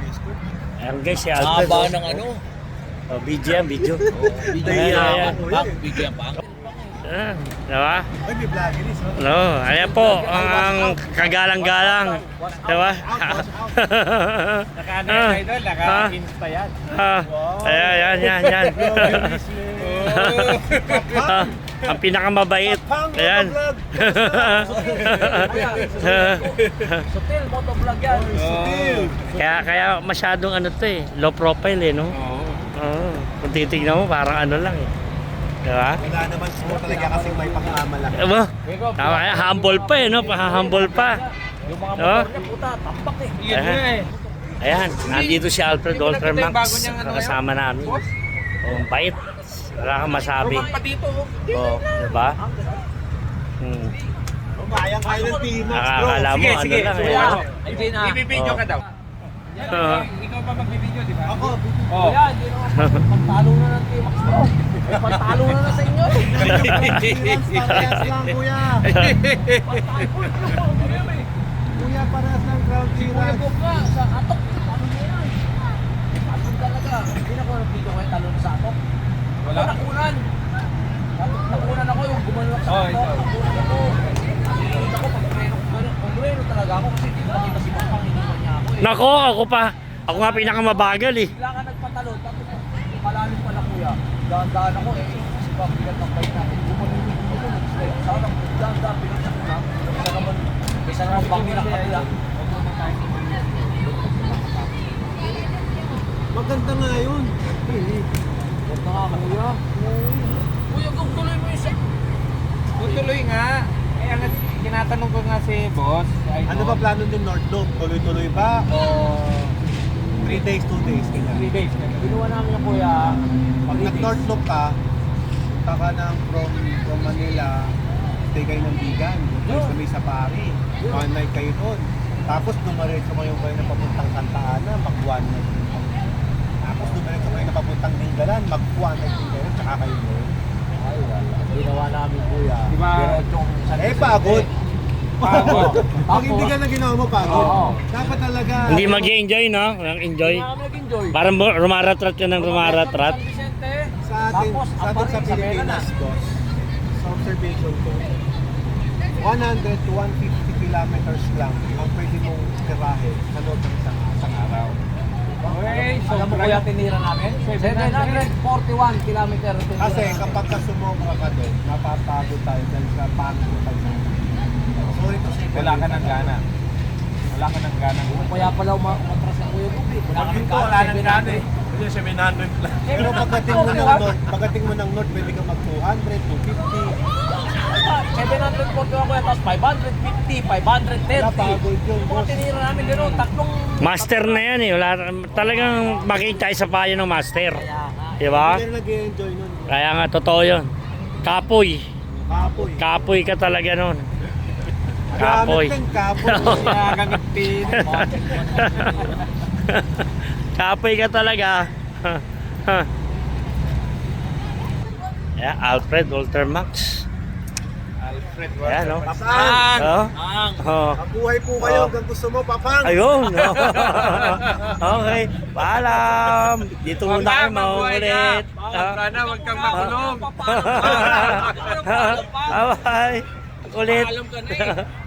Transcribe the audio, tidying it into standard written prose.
Ayan guys, si Alfred. Haba ng ano. Oh, video yan, video. Video Ayan, yan. Video yan pa. Diba? Ay, may vloggeries, oh. No, ayan po, ang kagalang-galang. Diba? Naka-ano yan, idol? Naka-insta yan. Ayan, yan. Ang pinakamabait. Ayan. Sutil, motovlog yan. Kaya masyadong ano to eh, low profile eh, no? Oo. Kung titignan mo, parang ano lang eh. Diba? Wala naman siguro talaga kasing may pangmamalaki. Tama kaya, humble pa eh, no? Humble pa. Yung mga Oh. motor niya, puta, tambak eh. Yun nga eh. Ayan, nandito si Alfred Walter Hindi ko nakita yung Max. bago niyang ano Kasama namin. Oh, bait. Wala kang masabi. Roman pa dito, oh. Oh, diba? Kayang-kaya ng T-Max, bro. Akala mo, ano lang eh. Kuya, no? hindi na. Ibibideo Oh. ka daw. Ikaw pa magbibideo, di ba? Ako. Oh. Kuya, hindi naman. Pantalo na ng T-Max bro. May pantalo na sa inyo. Parehas lang, kuya. Kuya, parehas lang ground Kuya clearance. Bob nga, sa atok. Ano niya yan? Atok talaga. Hindi na ko nag-video kayo talo na sa atok. Wala. Ako nakunan. Nakunan ako yung gumanlak sa Oh, atok. ito. Nakunan ako. Nakikita ko pag-umreno talaga ako kasi hindi makita si Makang, hindi man niya ako eh. Nako, ako pa. Ako nga pinakamabagal eh. Bigla ka nagpatalon, tapos malalim pala kuya. Dahan-dahan ako eh. Kasi bang bigat ng bike natin. Gumanunin ko ko. Sana dahan-dahan pinagsak ko na. Isa naman, isa naman bangin ang kanila. Maganda nga yun. Huwag na nga kuya. Kuya, kung tuloy mo yung set. Tutuloy nga. Eh, ang tinatanong ko nga si boss, Ano ba plano ng North Loop? Tuloy-tuloy ba? O 3 days, 2 days? 3 days. Ginawa namin yung kuya. Pag nag-North Loop ka, punta ka ng from Manila, stay kayo ng Bigan. Doon sa may safari. One night kayo doon. Tapos dumaretso kayo na papuntang Santa Ana, mag-one night. Tapos dumaretso kayo na papuntang Dingalan, mag-one night din kayo, tsaka kayo doon. Ay, wala. Ginawa namin kuya. Diba? Diretsong San Eh, Jose. pagod. Pagod. Pag hindi ka na ginawa mo, pagod. Oo. Dapat talaga. Hindi mag-enjoy, no? Walang enjoy. Hindi namin nag-enjoy. Parang rumaratrat ka ng rumaratrat. San Vicente. Sa atin, Tapos, sa atin sa Aparin, sa Pilipinas, Venas. boss, sa observation ko, 100 to 150 kilometers lang ang pwede mong tirahe sa loob ng isang araw. Okay, so Alam mo kuya tinira namin? 741 kilometer. Kasi kapag ka sumobra ka doon, napapagod tayo dahil sa pagod tayo sa sorry to say, wala ka ng gana. Wala ka ng gana. Kaya pala umatras ang kuya Bubi. Wala kami Wala nang gana eh. 700 lang. Pero pagdating mo ng north, pwede ka mag 200, 250. 741 kuya, tapos 550, 530. Napagod yun, Mga boss. tinira namin gano'n, tatlong... Master na yan eh. Wala, talagang makita sa payo ng master. Kaya nga. Diba? Hindi na nag-enjoy nun. Kaya nga, totoo yun. Kapoy. Kapoy. Kapoy ka talaga nun. Kapoy. Gamit ng kapoy. Kaya gamitin. Kapoy ka talaga. Yeah, Alfred Walter Max. Alfred, Ayan, no? Papang! Oh. Ang... Oh. Mabuhay po kayo Oh. hanggang gusto mo, Papang! Ayun. Okay. Paalam. Dito muna kayo mauulit. Sana wag kang makulong. Bye-bye. Ulit. Alam ka na eh.